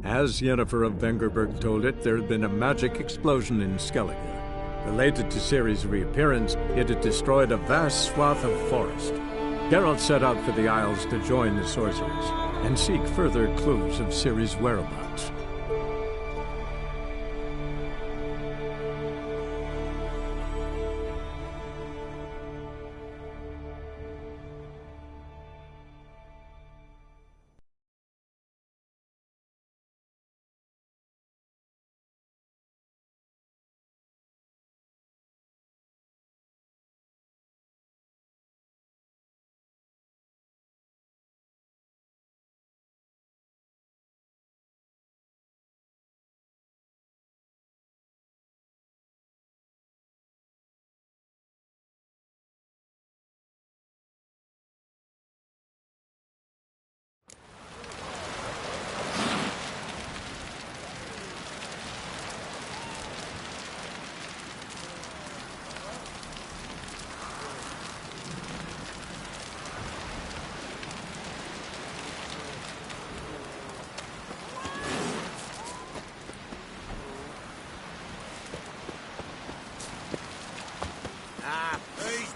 As Yennefer of Vengerberg told it, there had been a magic explosion in Skellige. Related to Ciri's reappearance, it had destroyed a vast swath of forest. Geralt set out for the Isles to join the sorcerers and seek further clues of Ciri's whereabouts.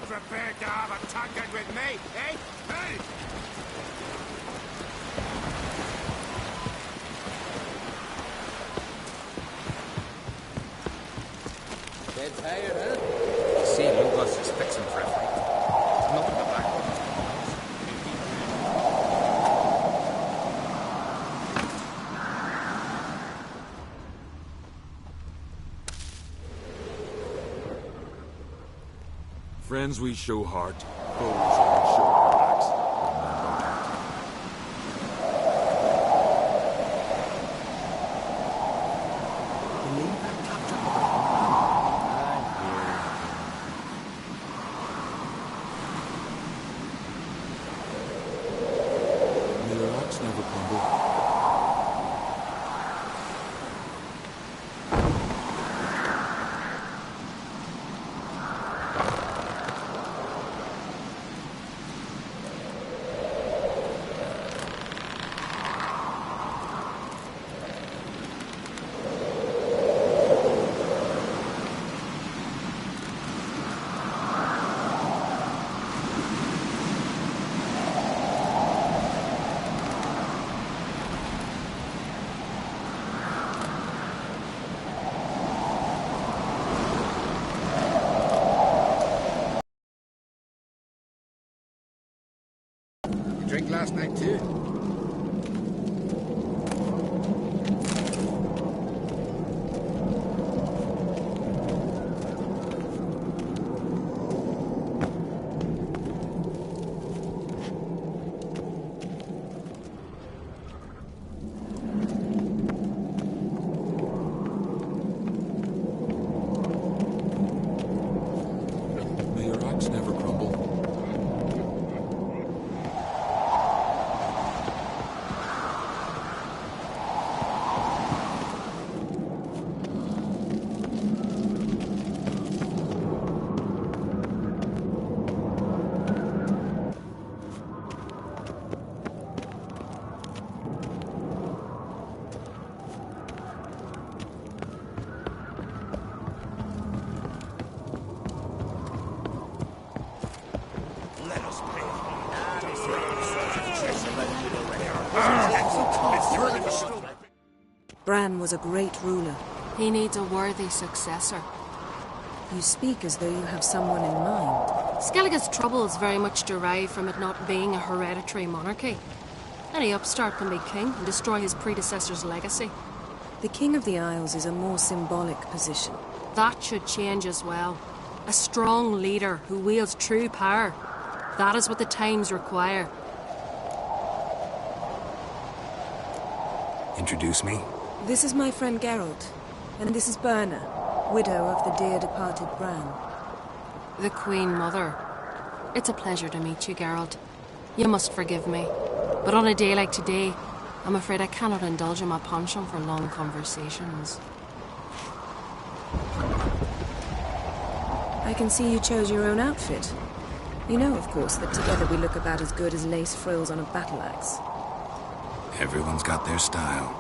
Prepared to have a tug with me, eh? Hey! Dead tired, huh? See, Lucas is fixing for a fight. Look at the back. Friends we show heart, foes we show our backs. Believe that capture of May the rocks never crumble. drink last night too. May your axe never crumble. Bran was a great ruler. He needs a worthy successor. You speak as though you have someone in mind. Skellige's troubles very much derive from it not being a hereditary monarchy. Any upstart can be king and destroy his predecessor's legacy. The King of the Isles is a more symbolic position. That should change as well. A strong leader who wields true power. That is what the times require. Introduce me. This is my friend Geralt, and this is Birna, widow of the dear departed Bran. The Queen Mother. It's a pleasure to meet you, Geralt. You must forgive me, but on a day like today, I'm afraid I cannot indulge in my penchant for long conversations. I can see you chose your own outfit. You know, of course, that together we look about as good as lace frills on a battle axe. Everyone's got their style.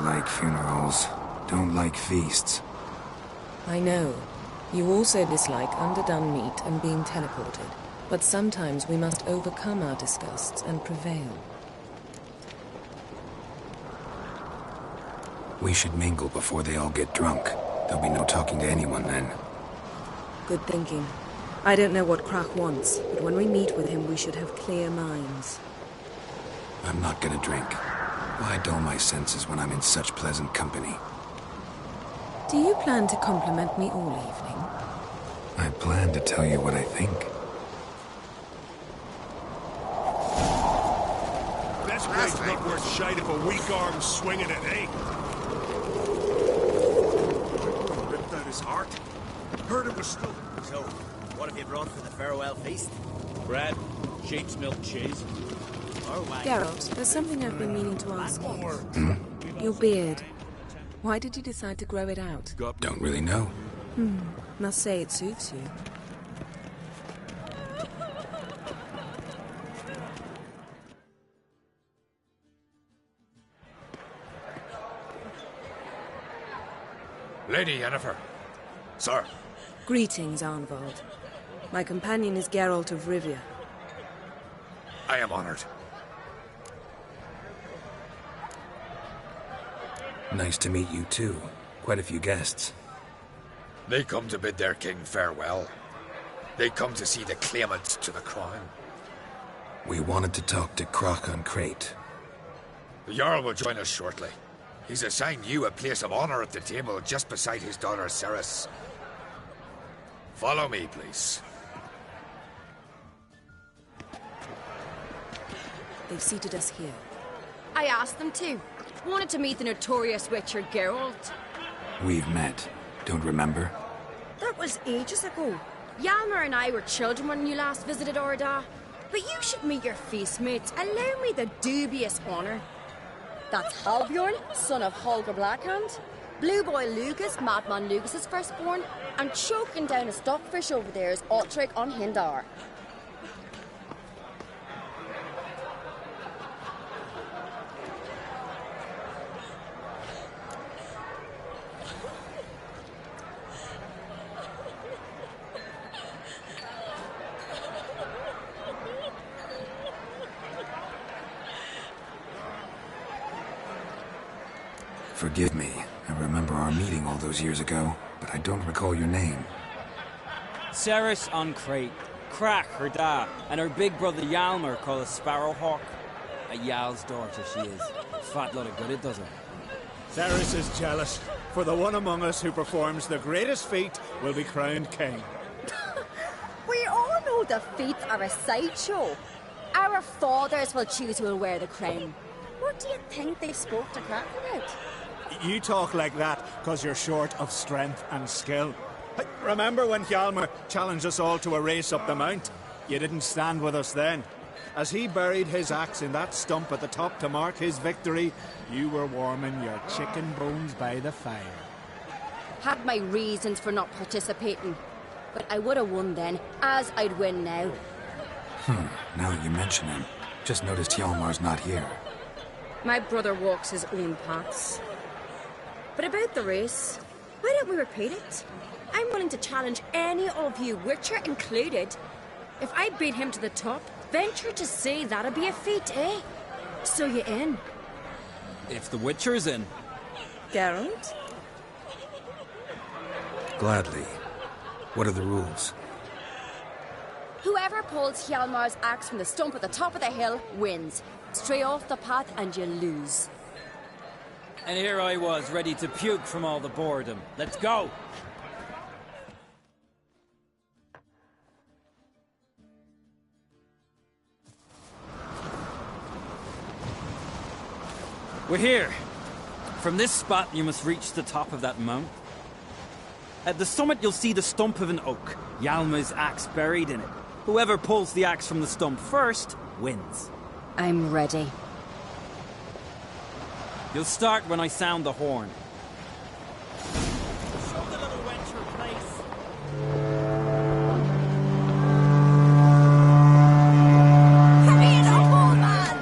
like funerals. Don't like feasts. I know. You also dislike underdone meat and being teleported. But sometimes we must overcome our disgusts and prevail. We should mingle before they all get drunk. There'll be no talking to anyone then. Good thinking. I don't know what Krach wants, but when we meet with him, we should have clear minds. I'm not gonna drink. Why dull my senses when I'm in such pleasant company? Do you plan to compliment me all evening? I plan to tell you what I think. Best blade's not worth shite if a weak arm's swinging it, eh? Ripped out his heart. Heard it was still... So, what have you brought for the farewell feast? Bread, sheep's milk cheese. Geralt, there's something I've been meaning to ask you. Your beard. Why did you decide to grow it out? Don't really know. Must say it suits you. Lady Yennefer. Sir. Greetings, Arnvald. My companion is Geralt of Rivia. I am honored. Nice to meet you too. Quite a few guests. They come to bid their king farewell. They come to see the claimants to the crown. We wanted to talk to Krach on Crate. The Jarl will join us shortly. He's assigned you a place of honor at the table just beside his daughter Ceres. Follow me, please. They've seated us here. I asked them to. Wanted to meet the notorious Witcher Geralt. We've met. Don't remember? That was ages ago. Yalmer and I were children when you last visited Orda. But you should meet your feast mates. Allow me the dubious honor. That's Halbjorn, son of Holger Blackhand. Blue Boy Lucas, Madman Lucas's firstborn. And choking down a stockfish over there is Otric on Hindar. Forgive me. I remember our meeting all those years ago, but I don't recall your name. Ceres on Crate. Krach, her da, and her big brother Yalmer called a Sparrowhawk. A Yal's daughter she is. Fat lot of good it does her. Ceres is jealous, for the one among us who performs the greatest feat will be crowned king. We all know the feats are a sideshow. Our fathers will choose who will wear the crown. What do you think they spoke to Krach about? You talk like that because you're short of strength and skill. Remember when Hjalmar challenged us all to a race up the mount? You didn't stand with us then. As he buried his axe in that stump at the top to mark his victory, you were warming your chicken bones by the fire. Had my reasons for not participating. But I would have won then, as I'd win now. Now that you mention him, just noticed Hjalmar's not here. My brother walks his own paths. But about the race, why don't we repeat it? I'm willing to challenge any of you, Witcher included. If I beat him to the top, venture to say that'd be a feat, eh? So you in? If the Witcher's in. Geralt? Gladly. What are the rules? Whoever pulls Hjalmar's axe from the stump at the top of the hill wins. Stray off the path and you lose. And here I was, ready to puke from all the boredom. Let's go! We're here. From this spot, you must reach the top of that mount. At the summit, you'll see the stump of an oak. Yalma's axe buried in it. Whoever pulls the axe from the stump first, wins. I'm ready. You'll start when I sound the horn. Show the little wench her place. Hurry it up, old man!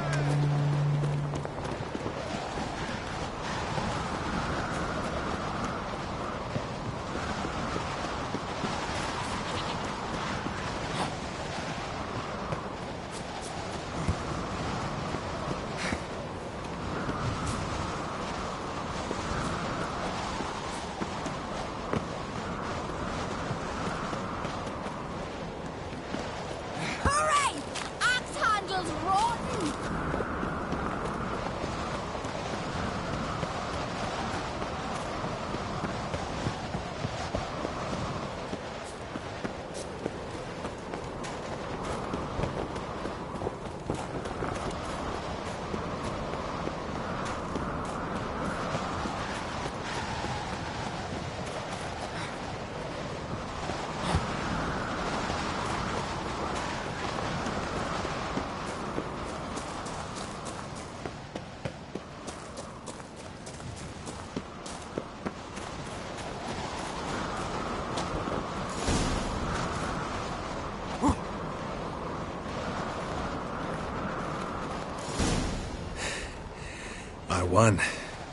I won,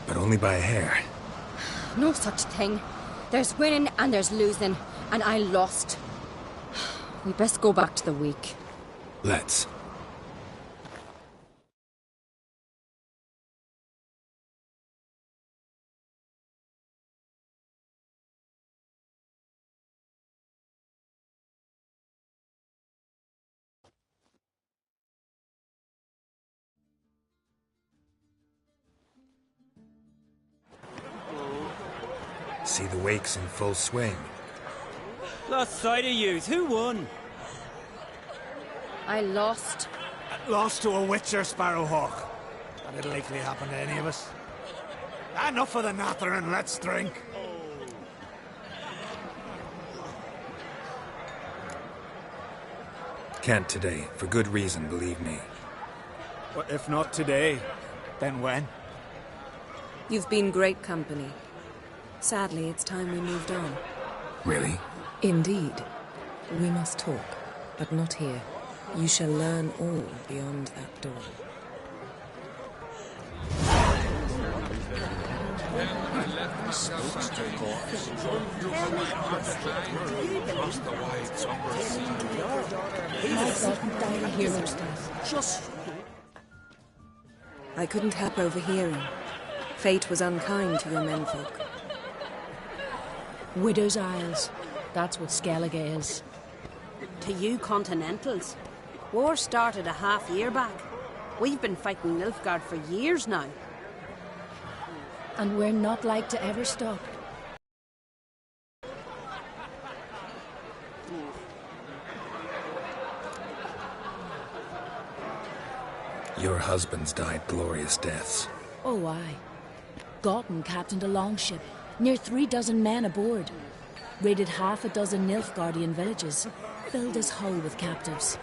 but only by a hair. No such thing. There's winning and there's losing, and I lost. We best go back to the week. Let's. See the wakes in full swing. Lost sight of yous. Who won? I lost. Lost to a witcher, Sparrowhawk. That'll likely happen to any of us. Enough of the nattering, let's drink. Can't today, for good reason, believe me. Well, if not today, then when? You've been great company. Sadly, it's time we moved on. Really? Indeed. We must talk, but not here. You shall learn all beyond that door. I couldn't help overhearing. Fate was unkind to your menfolk. Widow's Isles. That's what Skellige is. To you Continentals, war started a half-year back. We've been fighting Nilfgaard for years now. And we're not like to ever stop. Your husbands died glorious deaths. Oh, aye. Gotten captained a longship, near 36 men aboard. Raided half a dozen Nilfgaardian villages, filled his hull with captives.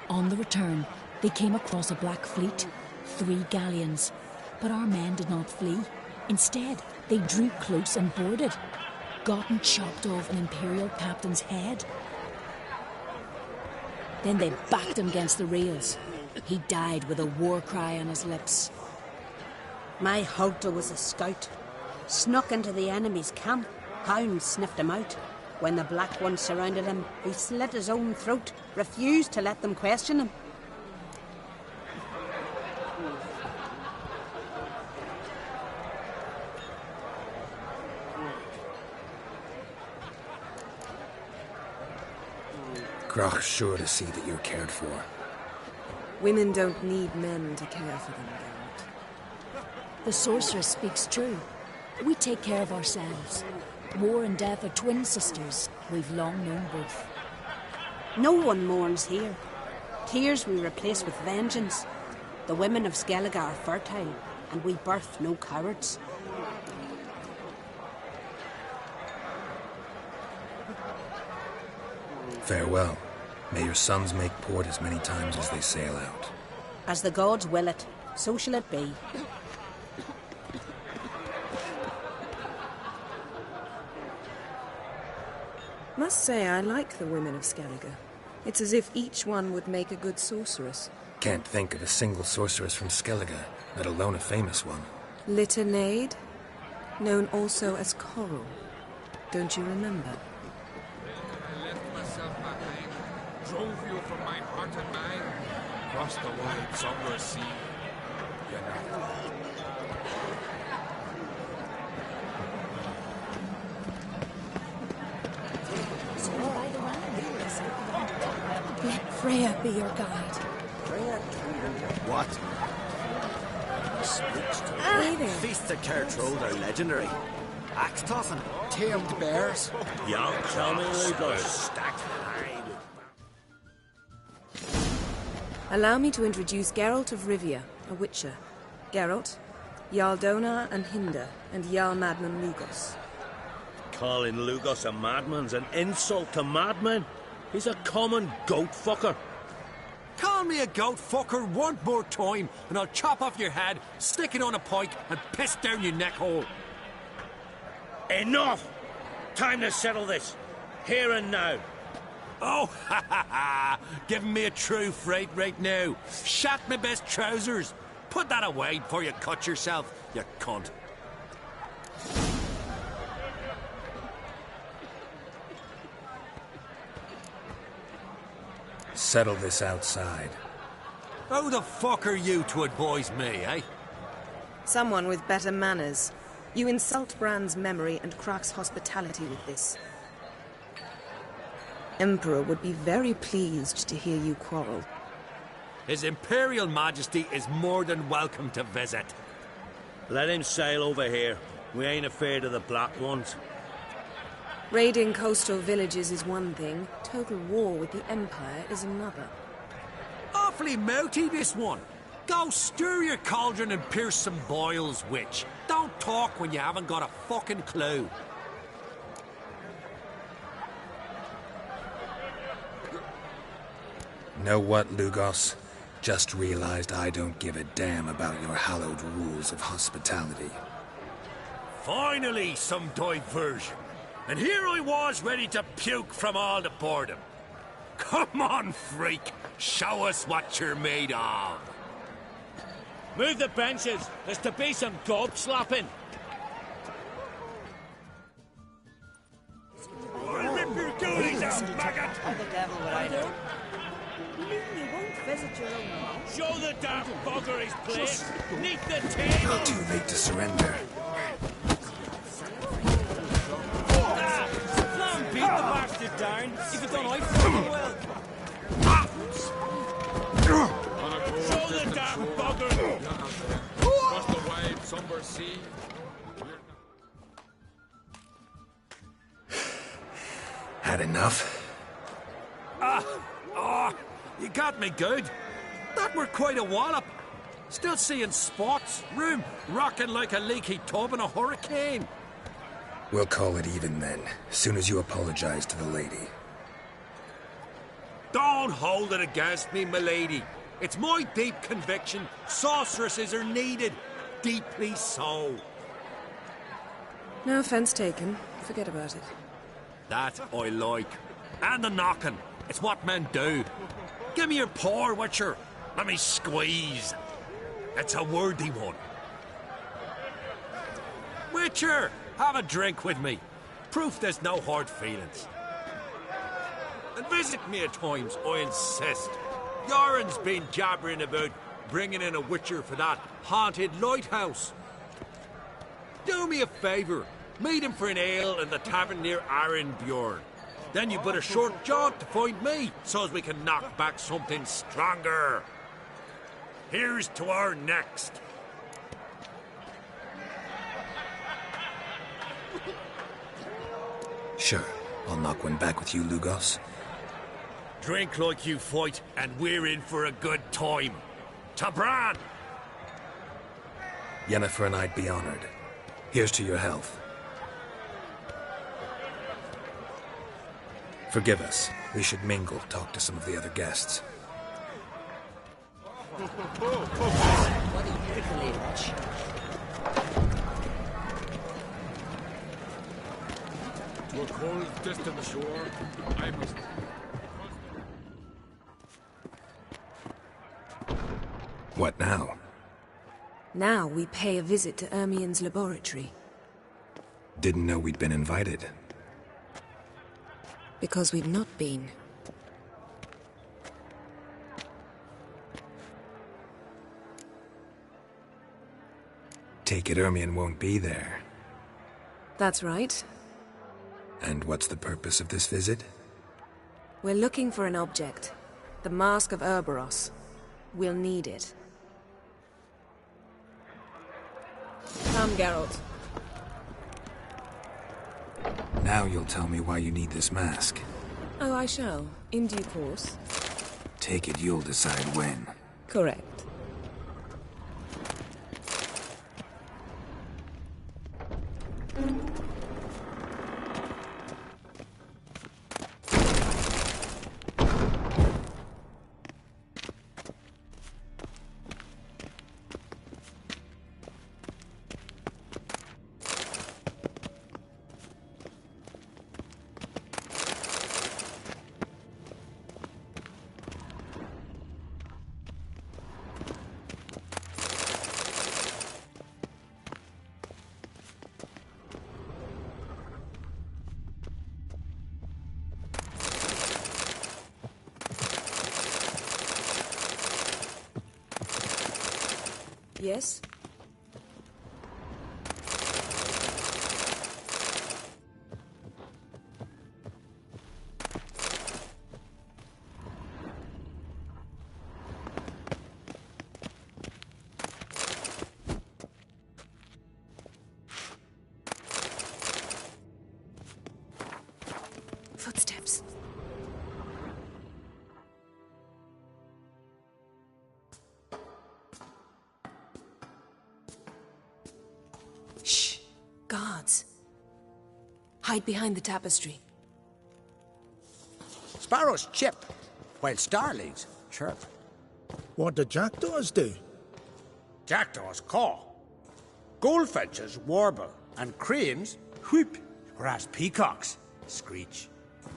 On the return, they came across a black fleet, 3 galleons. But our men did not flee. Instead, they drew close and boarded. Gotten chopped off an Imperial captain's head. Then they backed him against the rails. He died with a war cry on his lips. My Hulta was a scout. Snuck into the enemy's camp. Hounds sniffed him out. When the Black Ones surrounded him, he slit his own throat, refused to let them question him. Grach's sure to see that you're cared for. Women don't need men to care for them, Geralt. The sorceress speaks true. We take care of ourselves. War and death are twin sisters. We've long known both. No one mourns here. Tears we replace with vengeance. The women of Skellige are fertile, and we birth no cowards. Farewell. May your sons make port as many times as they sail out. As the gods will it, so shall it be. Must say I like the women of Skellige. It's as if each one would make a good sorceress. Can't think of a single sorceress from Skellige, let alone a famous one. Litternaid, known also as Coral. Don't you remember? I left myself behind, drove you from my heart and mind, across the wide somber sea. You know. Let Freya be your guide. What? Feasts at Kertrode are legendary. Axe tossing, tamed bears. Young Tommy stacked hide. Allow me to introduce Geralt of Rivia, a witcher. Geralt, Jarl Donar and Hinder, and Jarl Madman Lugos. Calling Lugos a madman's an insult to madmen. He's a common goat fucker. Call me a goat fucker one more time, and I'll chop off your head, stick it on a pike, and piss down your neck hole. Enough! Time to settle this. Here and now. Oh, ha ha ha! Giving me a true fright right now. Shat my best trousers. Put that away before you cut yourself, you cunt. Settle this outside. Who the fuck are you to advise me, eh? Someone with better manners. You insult Bran's memory and Crach's hospitality with this. Emperor would be very pleased to hear you quarrel. His Imperial Majesty is more than welcome to visit. Let him sail over here. We ain't afraid of the Black Ones. Raiding coastal villages is one thing. Total war with the Empire is another. Awfully mouty, this one. Go stir your cauldron and pierce some boils, witch. Don't talk when you haven't got a fucking clue. Know what, Lugos? Just realized I don't give a damn about your hallowed rules of hospitality. Finally, some diversion. And here I was ready to puke from all the boredom. Come on, freak. Show us what you're made of. Move the benches. There's to be some gob slapping. I'll rip your goodies out, maggot! How the devil would I know? You mean you won't visit your own mom? Show the damn bugger his place. Neath the table. Too late to surrender. Beat the bastard down. If you don't, I fucking will. Show the damn bugger. Across the wide, somber sea. Had enough? You got me good. That were quite a wallop. Still seeing spots, room rocking like a leaky tub in a hurricane. We'll call it even then, soon as you apologize to the lady. Don't hold it against me, milady. It's my deep conviction sorceresses are needed. Deeply so. No offense taken. Forget about it. That I like. And the knocking. It's what men do. Give me your paw, Witcher. Let me squeeze. It's a worthy one. Witcher, have a drink with me. Proof there's no hard feelings. And visit me at times, I insist. Yoren's been jabbering about bringing in a Witcher for that haunted lighthouse. Do me a favour. Meet him for an ale in the tavern near Arenbjorn. Then you put a short jaunt to find me, so as we can knock back something stronger. Here's to our next. Sure, I'll knock one back with you, Lugos. Drink like you fight, and we're in for a good time. To Bran! Yennefer and I'd be honored. Here's to your health. Forgive us. We should mingle, talk to some of the other guests. What a pickle age. To a cold, distant shore, I must... What now? Now we pay a visit to Ermien's laboratory. Didn't know we'd been invited. Because we've not been. Take it Ermien won't be there. That's right. And what's the purpose of this visit? We're looking for an object. The Mask of Urboros. We'll need it. Come, Geralt. Now you'll tell me why you need this mask. Oh, I shall. In due course. Take it you'll decide when. Correct. Yes? Footsteps. Shh. Guards. Hide behind the tapestry. Sparrows chip, while starlings chirp. What do jackdaws do? Jackdaws caw. Goldfinches warble, and cranes whoop, whereas peacocks screech.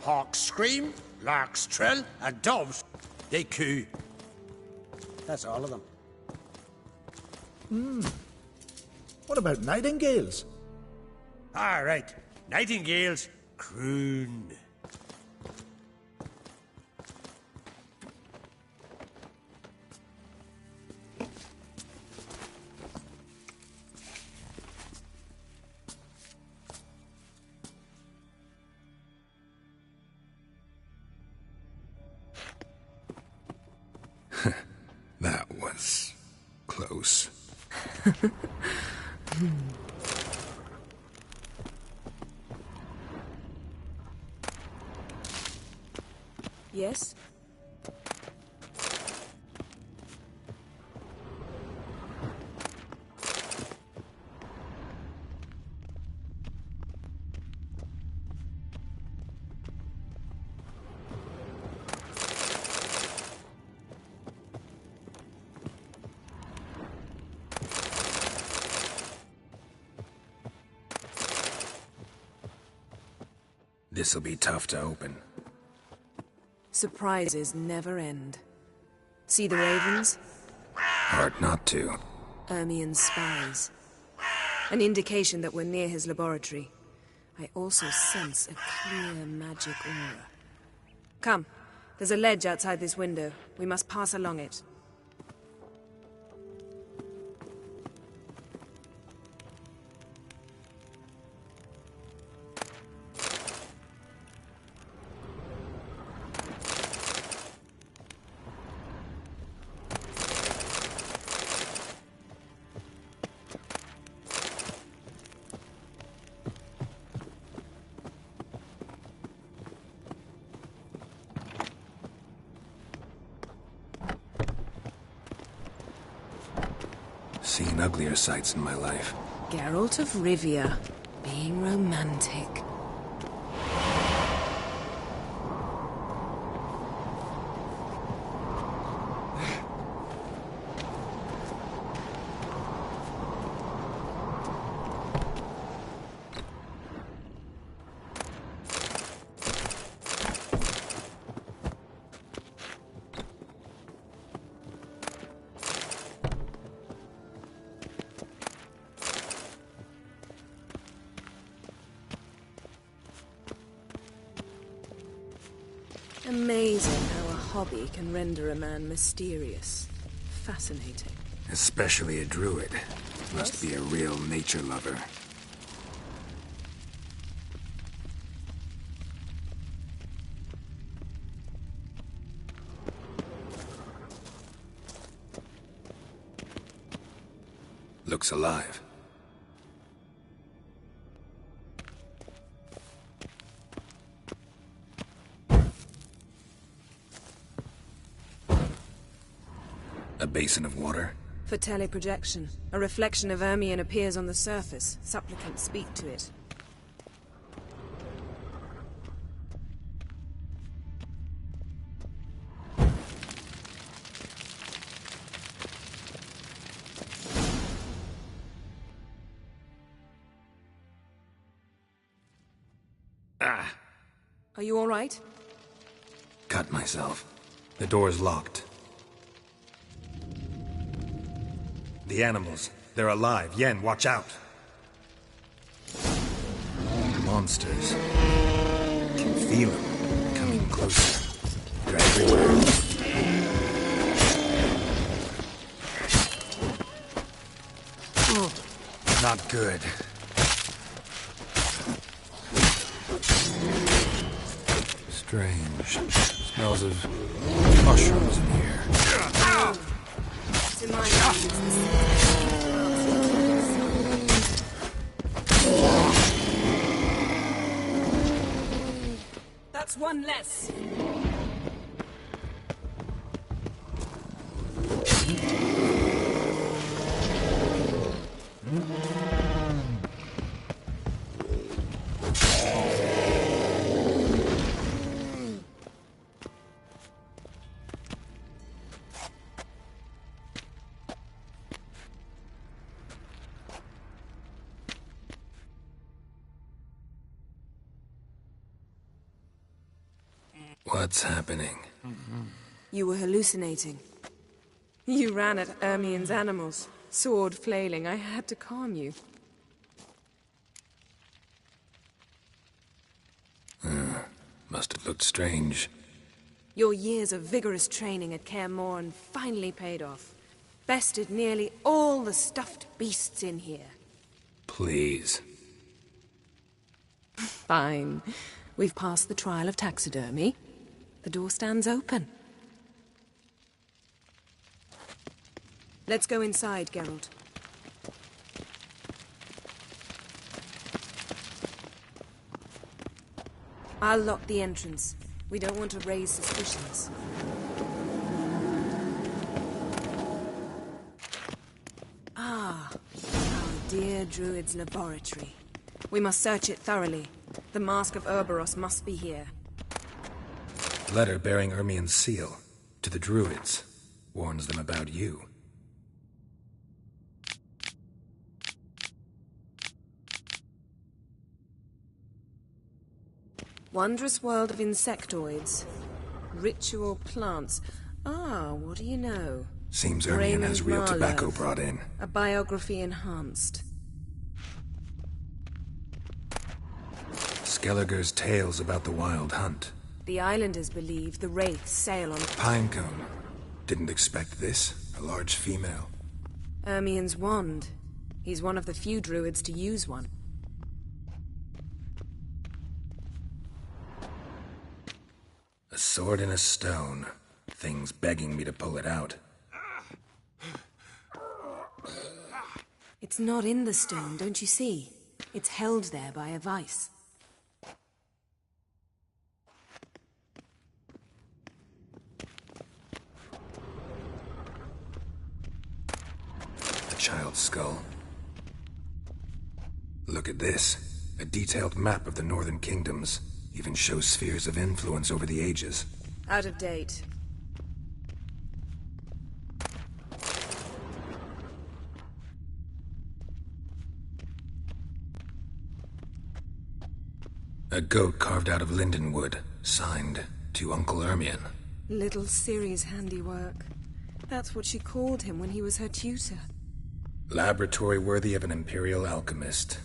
Hawks scream, larks trill, and doves, they coo. That's all of them. What about nightingales? Ah, right. Nightingales croon. That was close. Yes? This'll be tough to open. Surprises never end. See the ravens? Hard not to. Ermien's spies. An indication that we're near his laboratory. I also sense a clear magic aura. Come. There's a ledge outside this window. We must pass along it. Seen uglier sights in my life. Geralt of Rivia, being romantic. Amazing how a hobby can render a man mysterious. Fascinating. Especially a druid. Must be a real nature lover. Looks alive. A basin of water? For teleprojection. A reflection of Ermien appears on the surface. Supplicants speak to it. Ah! Are you all right? Cut myself. The door's locked. The animals. They're alive. Yen, watch out. Monsters. Can feel them. Coming closer. They're everywhere. Not good. Strange. Smells of mushrooms in here. To my knowledge, that's one less. What's happening? You were hallucinating. You ran at Ermien's animals, sword flailing. I had to calm you. Must have looked strange. Your years of vigorous training at Kaer Morhen finally paid off. Bested nearly all the stuffed beasts in here. Please. Fine. We've passed the trial of taxidermy. The door stands open. Let's go inside, Geralt. I'll lock the entrance. We don't want to raise suspicions. Ah, our dear Druid's laboratory. We must search it thoroughly. The Mask of Ouroboros must be here. Letter bearing Ermien's seal to the Druids. Warns them about you. Wondrous world of insectoids. Ritual plants. Ah, what do you know? Seems Ermien has real Raymond tobacco Marlowe. brought in. A biography enhanced. Skelliger's tales about the wild hunt. The islanders believe the wraiths sail on Pinecone. Didn't expect this. A large female. Ermien's wand. He's one of the few druids to use one. A sword in a stone. Thing's begging me to pull it out. It's not in the stone, don't you see? It's held there by a vice. A child's skull. Look at this. A detailed map of the northern kingdoms. Even shows spheres of influence over the ages. Out of date. A goat carved out of lindenwood, signed to Uncle Ermien. Little Ciri's handiwork. That's what she called him when he was her tutor. Laboratory worthy of an imperial alchemist.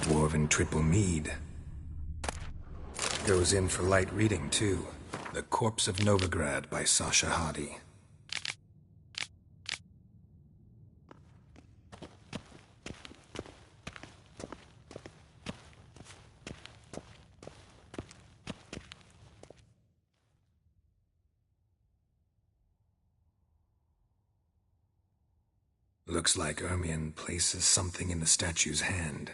Dwarven triple mead. Goes in for light reading, too. The Corpse of Novigrad by Sasha Hadi. Looks like Ermien places something in the statue's hand.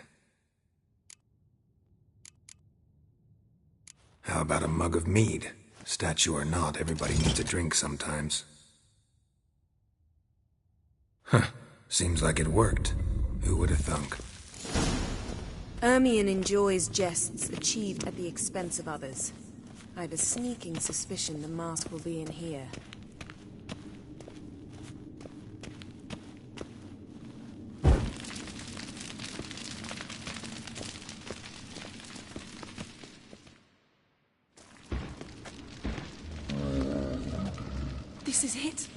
How about a mug of mead? Statue or not, everybody needs a drink sometimes. Huh. Seems like it worked. Who would have thunk? Ermien enjoys jests achieved at the expense of others. I've a sneaking suspicion the mask will be in here. This is it.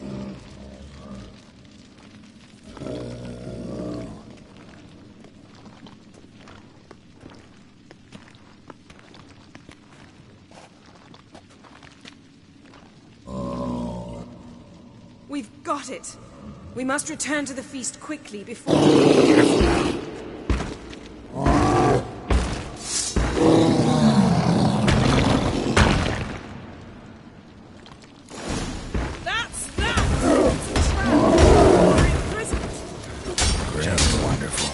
We've got it! We must return to the feast quickly before... Careful now. That's that! It's a trap! We're imprisoned! Just wonderful.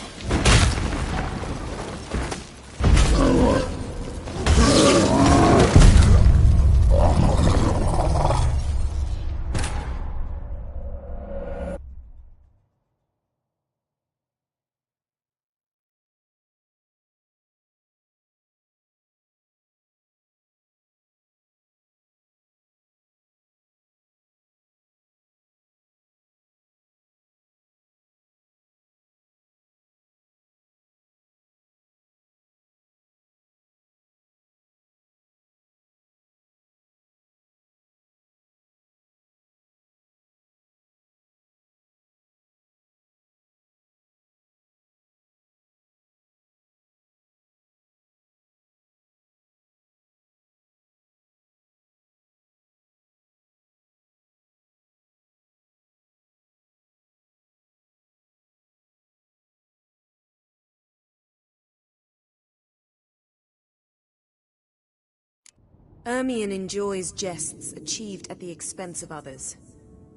Ermion enjoys jests achieved at the expense of others.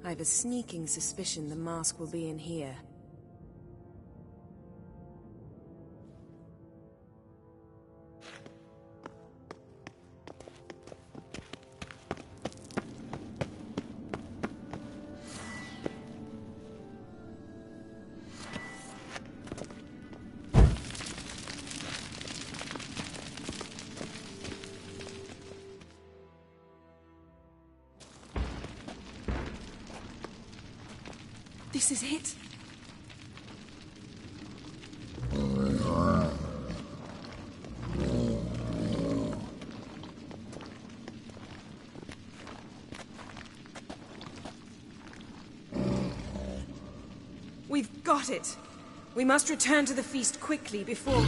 I have a sneaking suspicion the mask will be in here. This is it. We've got it. We must return to the feast quickly before...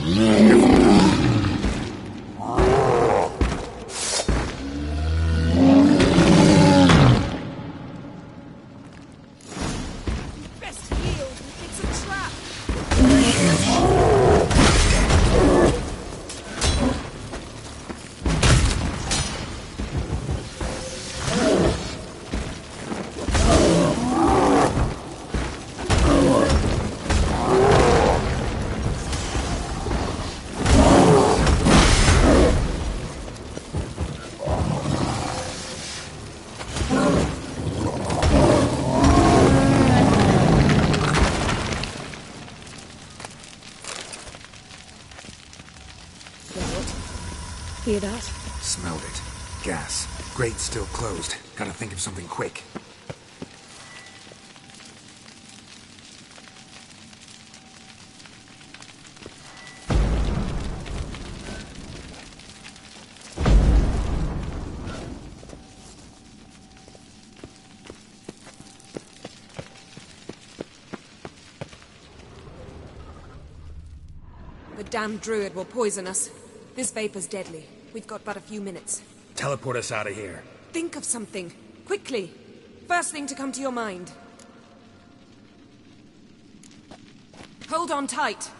Hear that? Smelled it. Gas. Grate still closed. Gotta think of something quick. The damned druid will poison us. This vapor's deadly. We've got but a few minutes. Teleport us out of here. Think of something. Quickly. First thing to come to your mind. Hold on tight.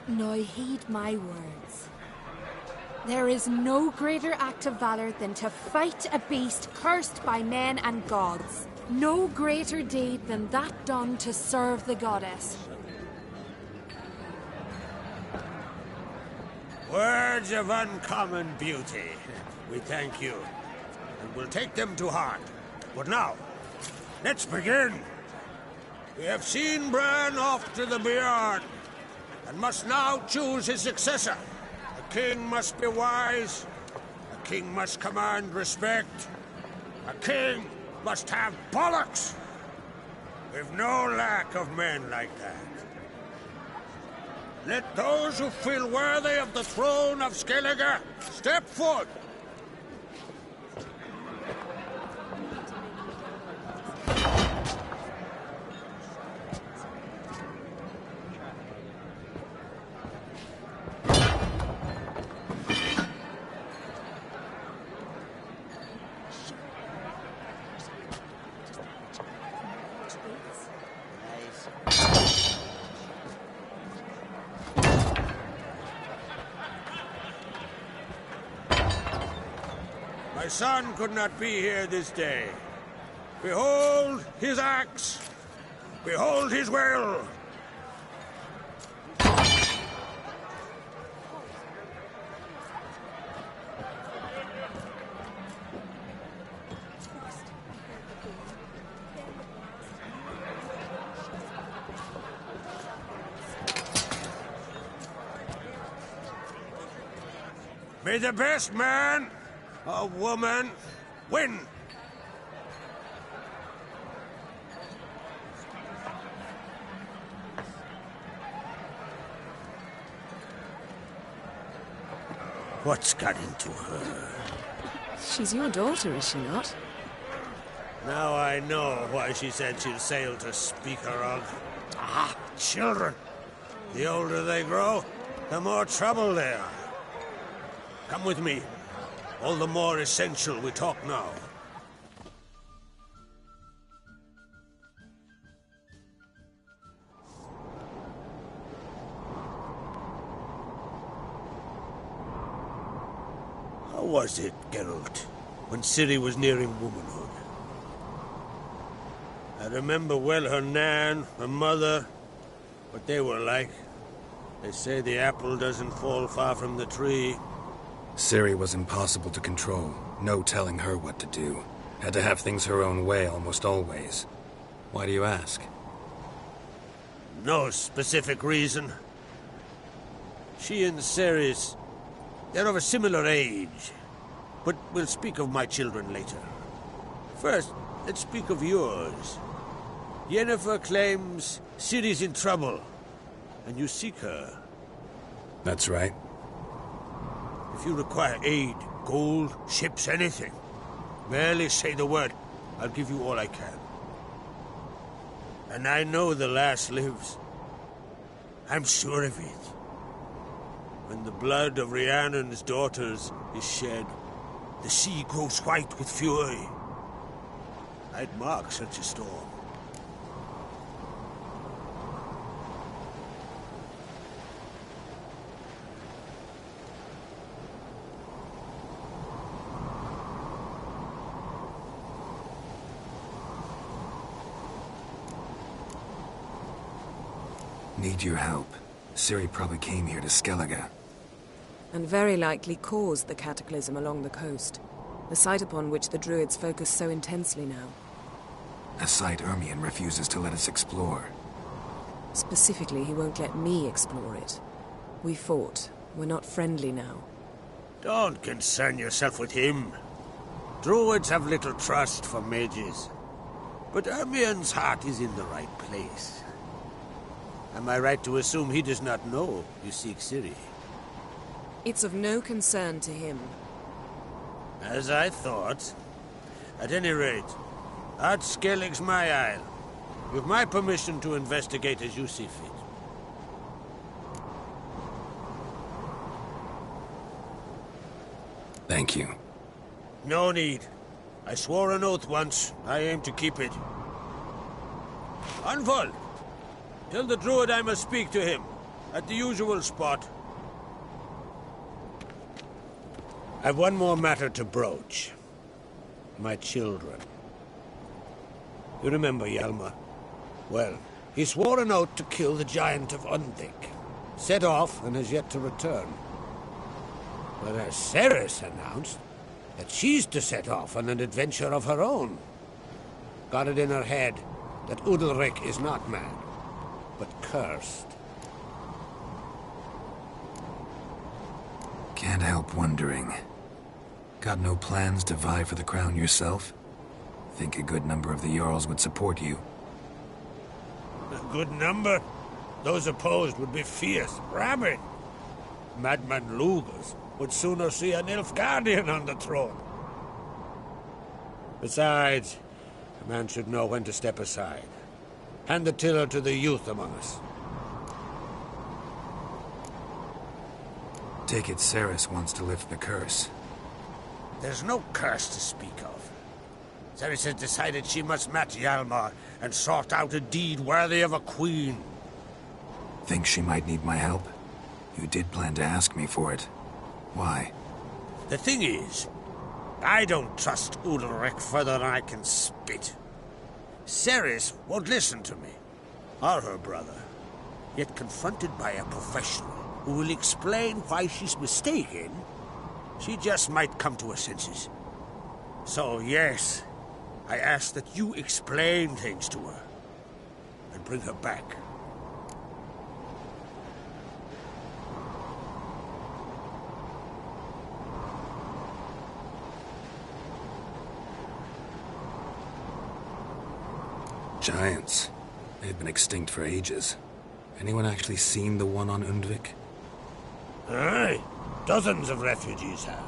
Now heed my words. There is no greater act of valor than to fight a beast cursed by men and gods. No greater deed than that done to serve the goddess. Words of uncommon beauty. We thank you, and we'll take them to heart. But now, let's begin. We have seen Bran off to the Beyond. and must now choose his successor. A king must be wise. A king must command respect. A king must have bollocks. We've no lack of men like that. Let those who feel worthy of the throne of Skellige step forward. My son could not be here this day. Behold his axe. Behold his will. May the best man or woman win. What's got into her? She's your daughter, is she not? Now I know why she said she'll sail to speak her of. Ah, children. The older they grow, the more trouble they are. Come with me. All the more essential we talk now. How was it, Geralt, when Ciri was nearing womanhood? I remember well her nan, her mother, what they were like. They say the apple doesn't fall far from the tree. Ciri was impossible to control. No telling her what to do. Had to have things her own way almost always. Why do you ask? No specific reason. She and Ceres, they're of a similar age. But we'll speak of my children later. First, let's speak of yours. Yennefer claims Ciri's in trouble, and you seek her. That's right. If you require aid, gold, ships, anything, merely say the word. I'll give you all I can. And I know the lass lives. I'm sure of it. When the blood of Rhiannon's daughters is shed, the sea grows white with fury. I'd mark such a storm. Need your help. Ciri probably came here to Skellige. And very likely caused the cataclysm along the coast. The site upon which the Druids focus so intensely now. A site Ermion refuses to let us explore. Specifically, he won't let me explore it. We fought. We're not friendly now. Don't concern yourself with him. Druids have little trust for mages. But Ermion's heart is in the right place. Am I right to assume he does not know you seek Ciri? It's of no concern to him. As I thought. At any rate, Art Skellig's my isle. With my permission to investigate as you see fit. Thank you. No need. I swore an oath once. I aim to keep it. Unfold! Tell the druid I must speak to him. At the usual spot. I've one more matter to broach. My children. You remember Hjalmar? Well, he swore an oath to kill the giant of Undvik. Set off and has yet to return. Whereas Ceres announced that she's to set off on an adventure of her own. Got it in her head that Udalric is not mad, but cursed. Can't help wondering. Got no plans to vie for the crown yourself? Think a good number of the Jarls would support you. A good number? Those opposed would be fierce, rabid. Madman Lugas would sooner see an Nilfgaardian on the throne. Besides, a man should know when to step aside. Hand the tiller to the youth among us. Take it Ceres wants to lift the curse. There's no curse to speak of. Ceres has decided she must match Hjalmar and sort out a deed worthy of a queen. Think she might need my help? You did plan to ask me for it. Why? The thing is, I don't trust Ulrich further than I can spit. Ceres won't listen to me, or her brother. Yet confronted by a professional who will explain why she's mistaken, she just might come to her senses. So yes, I ask that you explain things to her and bring her back. Giants. They've been extinct for ages. Anyone actually seen the one on Undvik? Aye. Dozens of refugees have.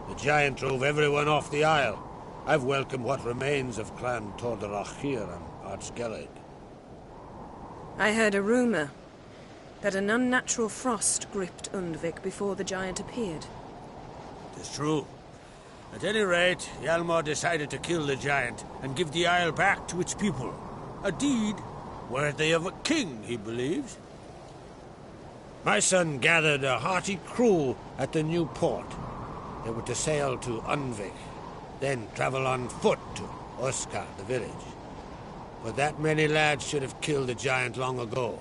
The giant drove everyone off the Isle. I've welcomed what remains of Clan Tordarachir and Ardskellig. I heard a rumor that an unnatural frost gripped Undvik before the giant appeared. It's true. At any rate, Hjalmar decided to kill the giant and give the Isle back to its people. A deed worthy of a king, he believes. My son gathered a hearty crew at the new port. They were to sail to Undvik, then travel on foot to Oskar, the village. But that many lads should have killed the giant long ago.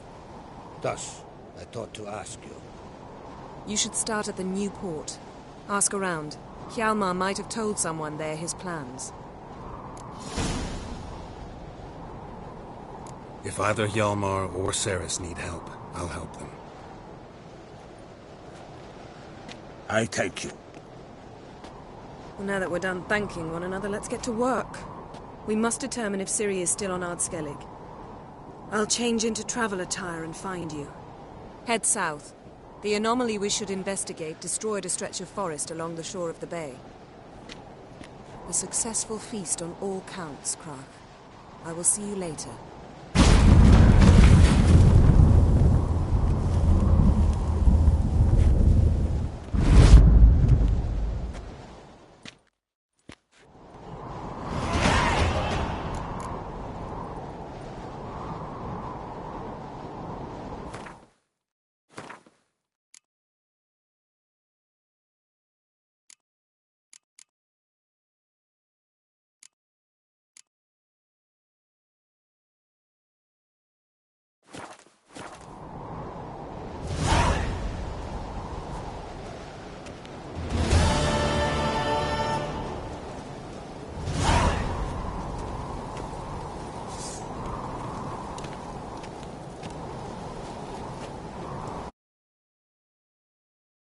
Thus, I thought to ask you. You should start at the new port. Ask around. Hjalmar might have told someone there his plans. If either Hjalmar or Ceres need help, I'll help them. I thank you. Well, now that we're done thanking one another, let's get to work. We must determine if Ciri is still on Ardskellig. I'll change into travel attire and find you. Head south. The anomaly we should investigate destroyed a stretch of forest along the shore of the bay. A successful feast on all counts, Krach. I will see you later.